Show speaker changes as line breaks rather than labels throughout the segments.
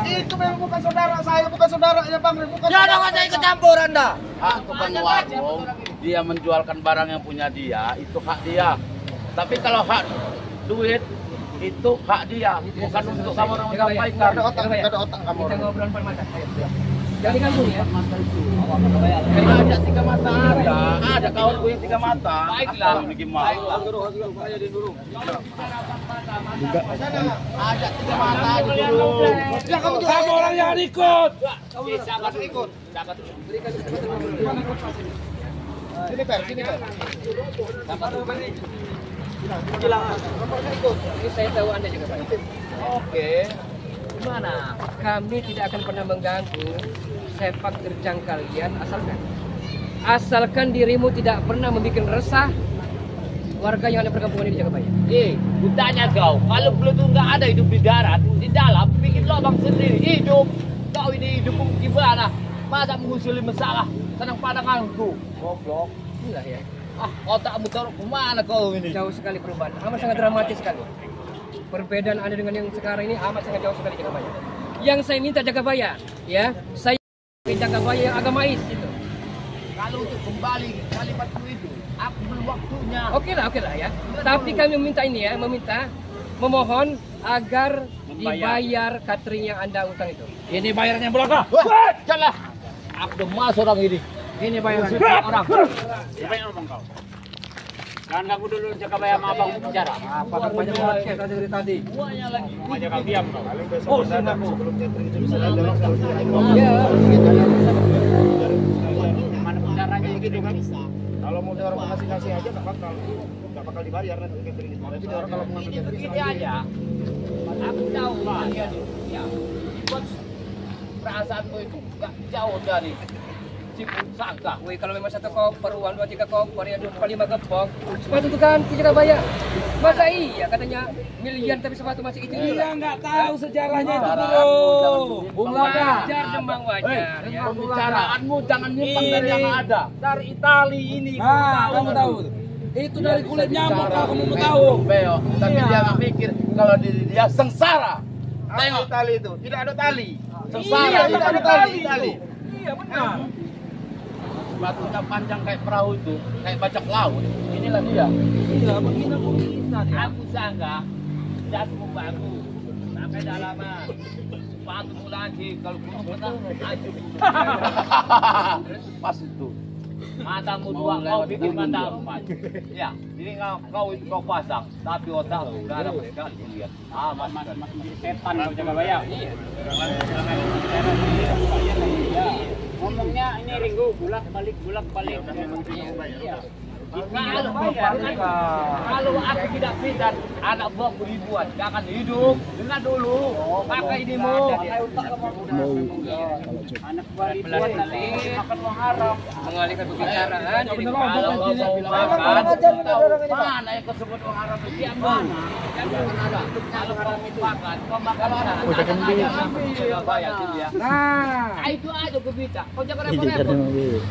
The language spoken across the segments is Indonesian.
Itu memang bukan saudara saya, bukan saudaranya Bang Rin. Bukan
Ya dong, saya ikut campur Anda.
Hak tukang warung, dia menjualkan barang yang punya dia, itu hak dia. Tapi kalau hak duit, itu hak dia, bukan untuk kamu orang menyampaikan.
Ada otak kamu.
Kita ngobrol empat mata. Jadi kan bu ya.
Ada 3 mata ada kawan gue yang 3 mata. Baiklah. Ini gimana? Ada 3 mata dulu.
Kamu orang yang ikut.
Sabar ikut.
Sini Per, sini Per.
Ini saya tahu Anda juga Pak.
Oke.
Gimana? Kami tidak akan pernah mengganggu sepak terjang kalian asalkan dirimu tidak pernah membuat resah warga yang ada perkampungan ini Jagabaya.
Kutanya kau, kalau Pluto nggak ada hidup di darat, di dalam bikin lubang sendiri hidup. Kau ini hidup gimana? Masa mengusuli masalah senang padanganku? Goblok.
Inilah ya.
Otakmu taruh kemana kau ini?
Jauh sekali perubahan, amat sangat dramatis sekali. Perbedaan Anda dengan yang sekarang ini amat sangat jauh sekali Jagabaya. Yang saya minta Jagabaya, ya, saya Jagabaya yang agamais itu.
Kalau untuk kembali kalimatku itu, aku belum waktunya.
Oke lah ya. Tapi kami meminta ini ya, memohon agar dibayar catering yang Anda utang itu.
Ini bayarnya berapa? Janganlah. Aku udah masuk orang ini.
Ini bayaran orang.
Siapa yang ngomong kau? Jangan ganggu dulu Jagabaya sama abang bicara.
Apa kan banyak podcast aja dari tadi.
Semuanya lagi. Semuanya kau diam kau.
Oh, sebelum catering itu bisa datang.
Ya.
Mana bicaranya gitu kan?
Kalau mau orang ngasih aja nggak bakal dibayar nanti catering itu. Tapi orang kalau mau ngambil catering
Begini aja. Aku tahu kalian ya. Buat perasaanmu itu nggak jauh dari sangka.
Wih, kalau memang 1 koper, uang 2-3 koper, ya 2,5 gepok, sepatu itu ganti Jagabaya. Masa iya katanya miliar tapi sepatu masih itu juga.
Iya nggak tahu sejarahnya itu
Bung
Wajar demang wajar ya.
Pembicaraanmu jangan nyimpang dari yang ada.
dari Itali ini. Kamu tahu. Itu dari kulit nyamuk kamu mau tahu.
Beo, tapi dia nggak mikir kalau diri dia sengsara.
Tengok tali itu, tidak ada tali.
Sengsara,
tidak ada tali. Iya benar.
Batunya panjang kayak perahu itu, kayak bajak laut. Inilah dia.
Iya, begini dia.
Aku sangka jatuhmu bagus sampai dalaman. Sepatumu lagi kalau gunung benar hancur. Pas itu. Matamu 2 kau bikin mata 4. Ya, ini kau pasang, tapi otakmu enggak ada sekali lihat. Masih setan kau Jagabaya. Iya. Ngomongnya ini Ringo bulak balik. Iya. Kalau aku tidak pintar, anak buahku ribuan, gak akan hidup. Dengar dulu, pakai ini mau. Anak buah ribuan nanti makan uang haram.
Mengalihkan pembicaraan. Jadi
Kalau mau makan, mana yang kau sebut uang haram itu yang mana? Jangan ada. Kalau kau makan, kau makan haram. Udah bayar dia.
Nah,
Itu aja gue minta. Kau jangan repot-repot.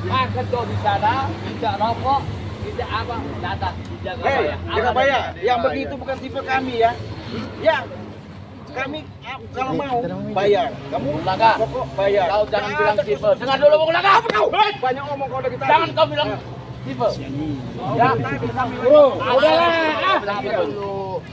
Makan kau di sana, tidak rokok. Tidak apa, datang
Jagabaya, yang begitu bukan tipe kami ya. Yang kami kalau mau bayar, kamu pokok bayar.
Kau jangan bilang tipe. Dengar dulu mau ngomong apa kau?
Banyak ngomong kau dari tadi.
Jangan kau bilang tipe. Ya,
Bro,
udahlah.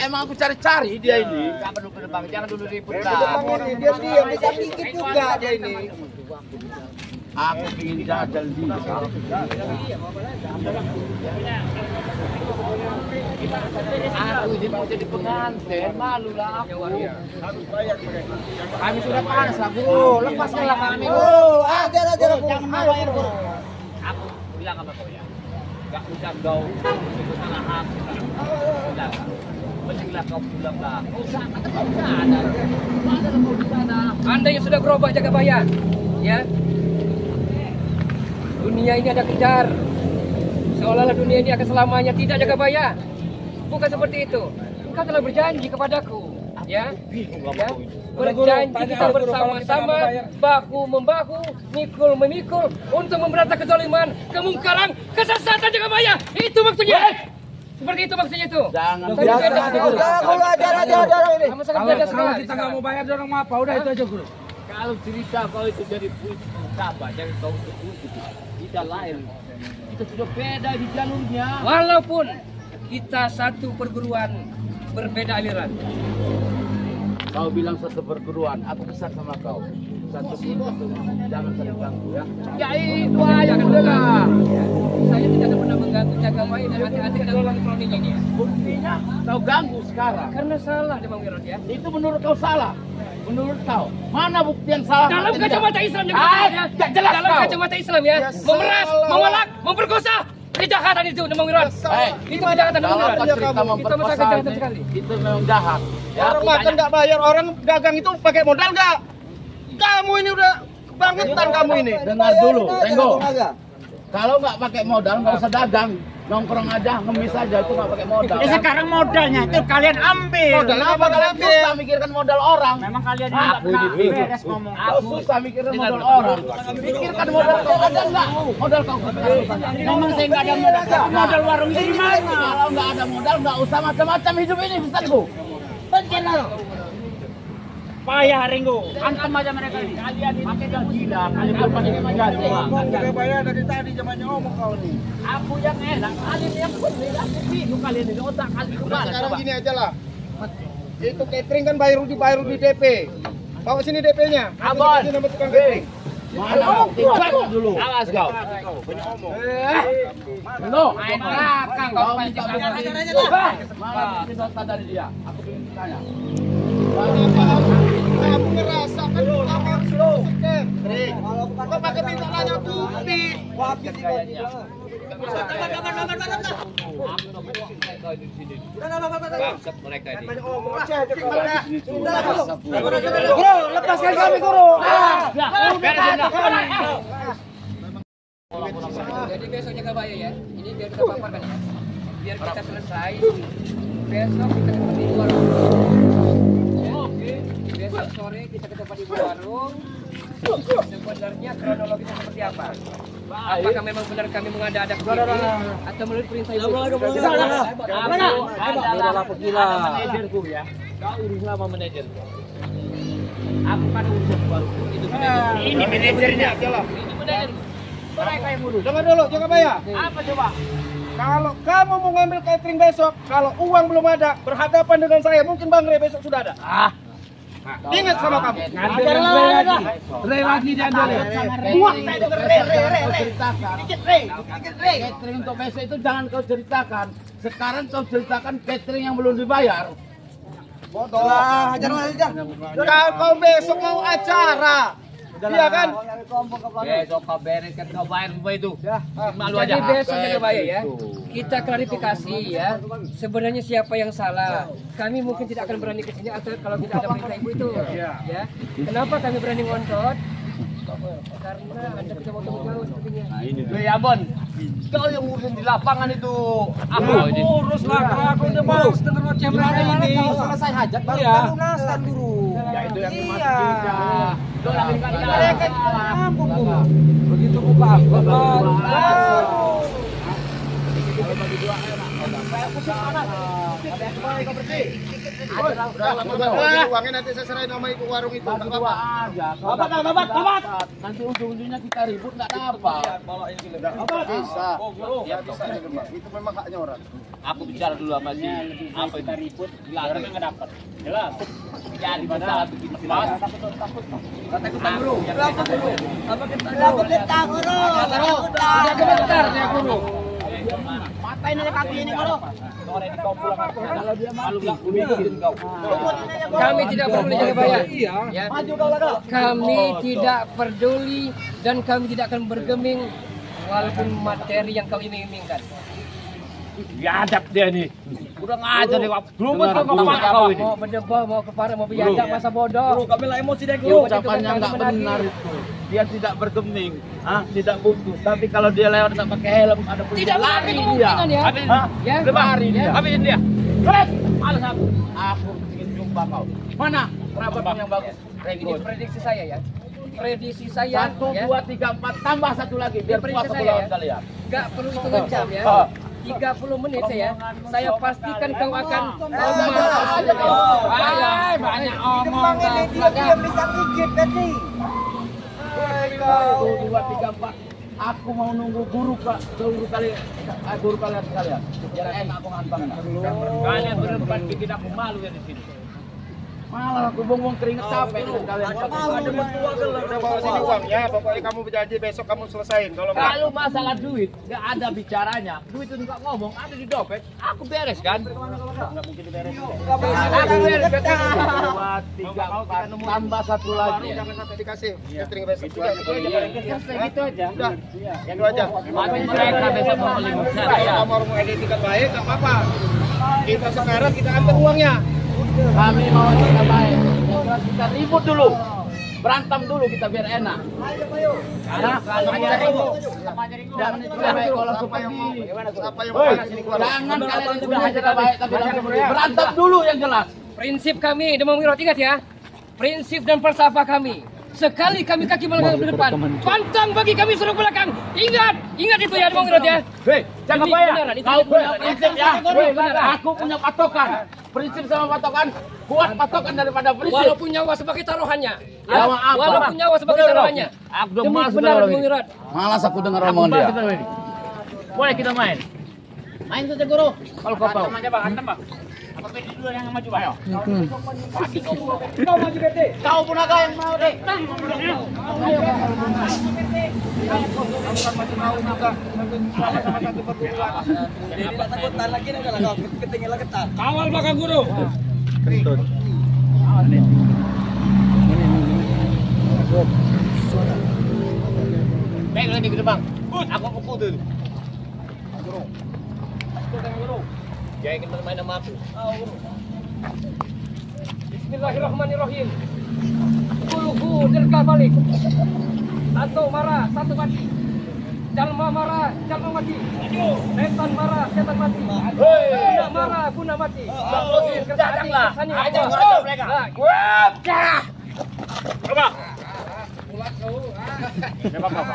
Emang aku cari-cari dia ini. Jangan dulu ke depan, jangan dulu ribut lah.
Dia diam, bisa dikit juga dia ini.
Aku ingin jajal dia. Aku ini mau jadi pengantin, malu lah aku. Kami sudah panas lah, bro. Lepaskanlah kami.
Oh, ajar bro.
Jangan bayar, bro. Aku bilang apa kau ya? Gak usah kau ikut salah aku. Udah. Mestilah kau pulang lah. Kau sangat kau sadar. Mana kau di sana?
Anda yang sudah berubah Jagabaya, ya. Dunia ini ada kejar. Seolah-olah dunia ini akan selamanya, tidak Jagabaya. Bukan seperti itu. Engkau telah berjanji kepadaku, ya. Berjanji kita bersama-sama, bahu membahu, mikul memikul untuk memberantas kezaliman, kemungkaran, kesesatan Jagabaya. Itu maksudnya. Seperti itu maksudnya itu.
Jangan.
Tapi beda sekali.
Kalau ajar ini.
Sama sangat beda
Kalau
sekali.
kita nggak mau bayar dorong apa? Udah itu aja guru.
Kalau cerita kau itu dari siapa? Jangan kau sebut itu. Tidak lain. Kita sudah beda di jalurnya.
Walaupun kita satu perguruan berbeda aliran.
Kau bilang satu perguruan, aku besar sama kau. Satu guru, jangan saling ganggu ya. Ya itu aja udah.
Saya tidak ada pernah mengganggu jaga bayi dan hati-hati dalam elektronik ini.
Buktinya kau ganggu sekarang.
Karena salah Demang Wirot ya.
Itu menurut kau salah. Menurut kau, mana bukti yang salah?
Dalam kacamata Islam juga.
Gak jelas
Dalam
kau.
kacamata Islam ya, memeras, memalak, memperkosa, kejahatan itu Demang Wirot. Itu kejahatan Demang
Kalau
Wirot.
kau cerita
Itu masalah
memperkosa
kejahatan sekali.
itu memang jahat. Ya,
Orang
aku
makan
tanya.
nggak bayar, orang dagang itu pakai modal nggak? Kamu ini udah kebangetan kamu ini.
Dengar dulu, Renggo. Kalau nggak pakai modal nggak usah dagang, nongkrong aja, ngemis aja itu nggak pakai modal.
Sekarang modalnya itu kalian ambil. Modalnya apa kalian ambil?
Susah mikirkan modal orang.
Memang kalian ini
Aku
nggak
ini
beres ngomong.
Kau susah mikirkan modal orang. Pikirkan modal kau ada nggak? Modal kau.
Memang saya nggak ada modal. Modal warung itu di mana?
Kalau nggak ada modal nggak usah macam-macam hidup ini, Ustazku.
Betul. Payah Ringo.
Antam aja mereka ini. Kalian ini pakai gila, kalian pakai menjadi.
Ngomong bayar dari tadi zamannya ngomong kau nih.
Aku yang enak, kalian yang bener. Aku bingung kalian ini otak kalian kemana?
Sekarang
Coba.
gini aja lah. Itu catering kan bayar di DP. Bawa sini DP-nya.
Abon.
Nama tukang catering.
Mana? Tinggal dulu. Awas kau. No.
Main belakang kau
Kau
pancing
minta
belakang.
berhenti. Malah bikin nota dari dia. Aku ingin tanya.
Kamu ngerasa kan kamu harus catering. Kau pakai minta nanya bukti.
Bangsat mereka ini.
Guru, lepaskan kami guru.
Jadi besok jaga bayar ya. Ini biar kita paparkan ya. Biar kita selesai. Besok kita ketemu di warung. Oke. Besok sore kita ketemu di warung. Sebenarnya kronologisnya seperti apa? Apakah memang benar kami mengada-ada begini atau menurut perintah ibu?
Adalah manajerku ya. Kau uruslah sama manajerku. Aku kan urus baru. Itu manajer.
Ini manajernya aja lah.
Ini manajer. Mereka yang urus.
Dengar dulu, jangan bayar.
Apa coba?
Kalau kamu mau ngambil catering besok, kalau uang belum ada, berhadapan dengan saya, mungkin Bang Re besok sudah ada. Ingat sama kamu.
Ajar lagi. Re lagi diambil.
Uang saya itu re. Dikit re.
Catering untuk besok itu jangan kau ceritakan. Sekarang kau ceritakan catering yang belum dibayar.
Bodoh. Ajar. Kalau besok mau acara, iya kan?
Besok kau bereskan kau bayar semua itu. Malu
Jadi
aja.
besok jaga bayar ya. Kita klarifikasi ya. Sebenarnya siapa yang salah? Kami mungkin tidak akan berani ke sini atau kalau tidak ada perintah ibu itu. Ya. Kenapa kami berani ngontot? Karena Anda bisa mau jauh sepertinya.
Weh Abon, kau yang ngurusin di lapangan itu. Aku ini.
Urus lah, aku udah mau setengah roceh berani ini.
Kalau selesai hajat baru
Iya.
lunaskan guru.
Ya itu yang masuk kita. Kau lagi
Mereka mampu guru.
Begitu buka akhlak.
Uangnya nanti saya serahin sama ibu warung itu. Enggak apa-apa.
Babat. Nanti ujung-ujungnya kita ribut nggak dapat.
Bisa. Ya bisa ini Bang. Itu memang haknya orang.
Aku bicara dulu sama si apa kita ribut, dilarang nggak dapat. Jelas. Jadi masalah begini jelas. Takut guru.
Takut kita guru.
Sebentar ya guru.
Matain aja kaki ini guru.
Sore di kau pulang aku. Kalau dia malu nggak bikin kau.
Kami tidak peduli jaga bayar. Ya.
Maju kau lah.
Kami tidak peduli dan kami tidak akan bergeming walaupun materi yang kau iming-imingkan.
Biadab dia nih. Udah ngajar nih, belum betul kau kau ini.
Mau berdebat, mau keparah, mau biadab, masa bodoh.
Kami lah emosi deh
Guru.
Ucapannya nggak benar itu. Dia tidak bergeming, tidak butuh. Tapi kalau dia lewat nggak pakai helm, ada polisi
Tidak
lari
ada
dia.
kemungkinan ya. Ya.
Lari dia.
Ya.
Habisin dia. Keren. Malas aku. Aku ingin jumpa kau. Mana kerabatmu yang bagus?
Ini prediksi saya ya. Prediksi saya
1,
ya.
2, 3, 4 tambah satu lagi biar
Prediksi
puas aku
saya
lawan
ya.
kalian.
Gak perlu hitungan jam ya. 30 menit saya pastikan kau akan
banyak omong.
Dia bisa gigit tadi. Kau
1, 2, 3, 4. Aku mau nunggu guru kalian sekalian. Biar enak aku ngantang. Kalian berempat bikin aku malu ya di sini. Malah aku buang keringet capek dengan kalian.
ada mertua gelap. Udah bawa sini uangnya. Pokoknya kamu berjanji besok kamu selesain.
Kalau masalah duit, nggak ada bicaranya. Duit itu nggak ngomong, ada di dompet. Aku beres kan?
Nggak mungkin diberes.
Aku beres. 2, 3, 4, tambah 1 lagi.
Jangan sampai dikasih. Catering besok.
Itu aja.
Udah. Itu aja.
Mereka besok mau beli
Kalau kamu mau etikat baik, nggak apa-apa. Kita sekarang kita ambil uangnya.
Kami mau kita baik. Kita ribut dulu. Berantem dulu kita biar enak. Karena jangan itu baik kalau supaya mau.
Siapa yang mau sini keluar?
Jangan kalian sudah aja baik tapi berantem dulu yang jelas.
prinsip kami Demang Wirot, ingat ya. Prinsip dan falsafah kami. Sekali kami kaki melangkah ke depan, pantang bagi kami suruh belakang. Ingat itu ya Demang Wirot ya.
Hei, jangan
Ini
bayar.
beneran, itu
Kau punya
beneran.
prinsip ya.
Beneran.
Aku punya patokan. Prinsip sama patokan, kuat patokan daripada prinsip.
Walaupun nyawa sebagai taruhannya.
Ya, maaf,
Walaupun nyawa sebagai taruhannya.
Aku udah
Demi
malas
kebenaran
dengar
Demang
ini.
Wirot.
Malas aku dengar omongan dia. Boleh kita main. Main saja guru. Kalau kau tahu. Aja bang, antem bang. Apa PD dulu yang maju bang?
Kau maju PT.
Kau pun agak yang mau deh.
Kawal belakang guru.
Baik lagi ke depan. Aku kupu tuh. Jangan ingin bermain sama aku.
Bismillahirrahmanirrahim. Kulhu dirga balik. Satu marah, satu mati. Jalma marah, jalma mati. Setan marah, setan mati. Guna marah, guna mati.
Datanglah. Ajar mereka. Coba.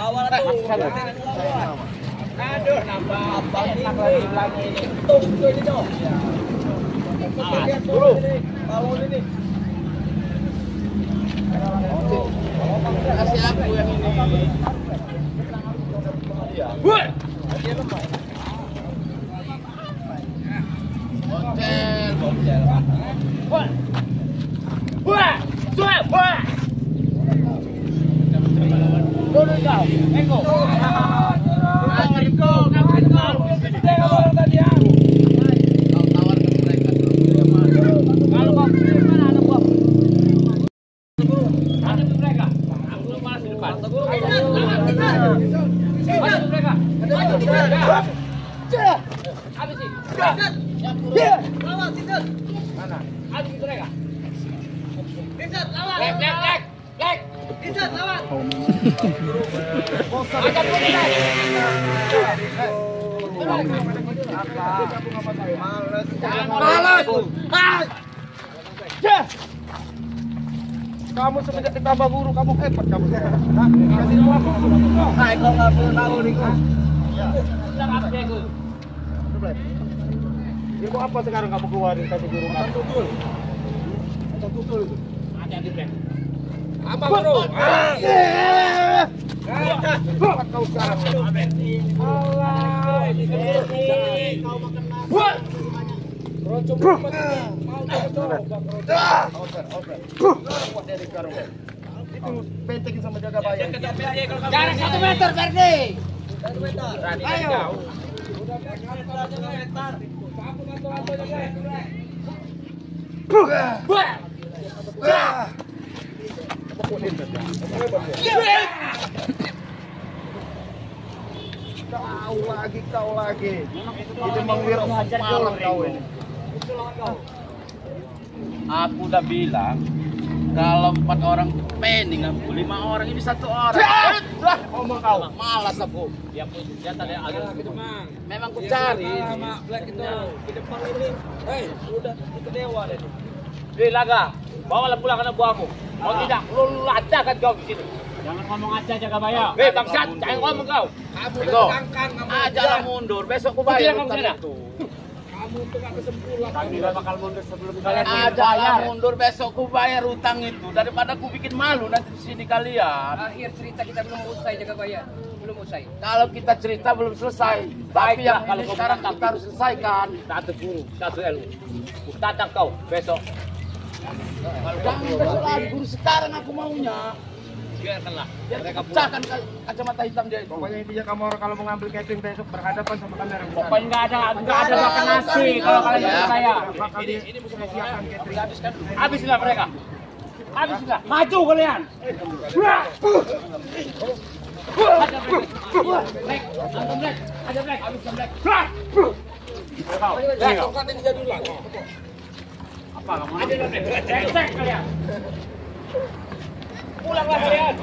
Awal tuh.
Aduh, nambah apa ini?
Tunggu ini dong.
Guru.
Kalau ini.
Kasih aku yang ini. Hotel. Turun kau. Eko.
Kamu semenjak ditambah guru, kamu hebat kamu sekarang. Kasih tahu aku. Nah, kalau nggak perlu tahu nih. Ilmu apa sekarang kamu keluarin kasih guru kamu? Tutul itu.
Hati-hati, Bang.
Apa bro?
Kau sekarang. Itu pentekin sama jaga bayang.
Jarak 1 meter, Berdi.
Ayo. Kau lagi. Itu menggirau malam kau ini.
Aku udah bilang kalau 4 orang pending aku, 5 orang ini 1 orang.
Ngomong kau.
Malas aku. Ya pun senjata dia agak gitu. Memang ku cari.
Black itu di depan ini. Hei, udah itu dewa deh.
Laga, bawalah pulang anak buahmu. Kalau tidak, lu lacakkan kau di sini. Jangan ngomong aja jaga bayar. Bangsat, jangan ngomong kau.
Ajalah mundur, besok ku bayar utang itu.
Kamu tuh gak kesempulan.
Kami gak bakal mundur sebelum kalian
Ajalah mundur, besok ku bayar utang itu daripada ku bikin malu nanti di sini kalian.
Akhir cerita kita belum usai jaga bayar. Belum usai.
Kalau kita cerita belum selesai, tapi yang
kalau
ini
kau
sekarang
menantang.
kita harus selesaikan.
Satu guru, satu ilmu. Tantang kau besok.
Jangan besok lagi, guru sekarang aku maunya.
Biarkanlah
Biar
mereka pulang.
pecahkan kacamata hitam dia itu.
Pokoknya intinya kamu kalau mau ngambil catering besok berhadapan sama kamera.
Pokoknya nggak ada makan nasi kalau kalian
Ya.
percaya.
Bakal ini mesti siapkan catering.
Habislah mereka. Habislah. Maju kalian. Hajar Black. Antum Black. Hajar Black. Habiskan Black.
Kan ini jadi ulang.
Apa kamu? Hajar Black. Brengsek kalian. Pulanglah kalian.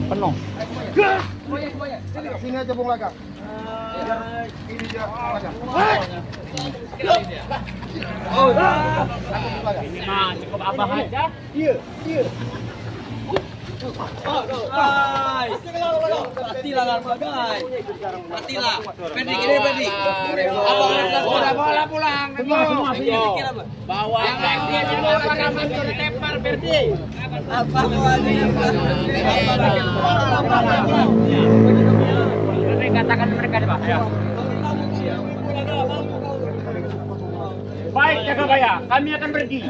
Penuh.
Semuanya.
Sini aja Bung Laga. Biar ini dia Laga.
Ini mah cukup abah aja.
Matilah. Pending ini pending.
Bola pulang.
Semua.
Bawa
Tepar Berdi. Katakan mereka deh Pak. Ya. Baik jaga bayar, kami akan pergi.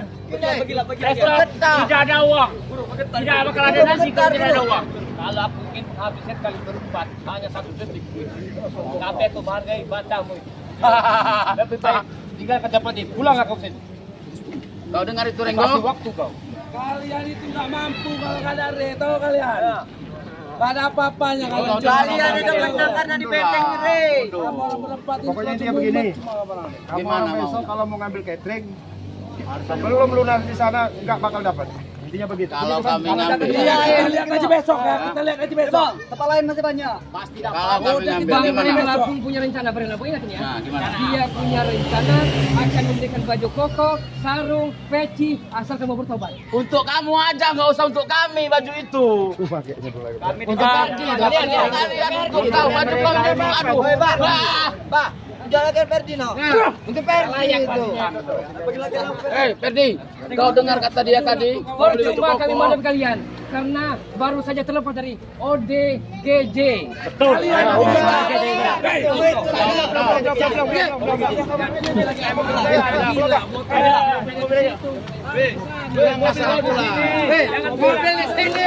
Besok tidak ada uang. Tidak bakal ada nasi kalau tidak ada uang. Kalau aku mungkin habisnya kali berempat, hanya 1 detik. Tapi aku menghargai batamu. Lebih baik tinggal ke tempat ini. Pulang aku ke sini.
Kau dengar itu
Kasih
Renggo?
waktu kau.
Kalian itu nggak mampu kalau nggak ada re, tahu kalian? Nggak ada apa-apanya kalian.
Kalian itu
karena
di beteng re.
Kamu orang berempat ini
Pokoknya
cuma
intinya begini. Kamu
Gimana
orang besok
mau?
kalau mau ngambil catering belum lunas di sana nggak bakal dapat. Intinya begitu.
Kalau kami
Iya,
ngambil,
lihat aja besok ya. Kita lihat aja besok.
kalau kami ngambil
Bang
gimana?
Bang Labung punya rencana, Bang Labung ingat ini ya.
Nah, gimana?
Dia punya rencana akan memberikan baju koko, sarung, peci asal kamu bertobat.
Untuk kamu aja, nggak usah untuk kami baju itu.
Pakainya dulu lagi.
Kami
Untuk kalian untuk tahu baju kalian mau aduh. Wah.
Untuk Perdi itu.
Ferdi, kau dengar kata dia tadi?
Percuma kami madam kalian karena baru saja terlepas dari ODGJ.
Betul.
Masalah pula.
Mobil di sini,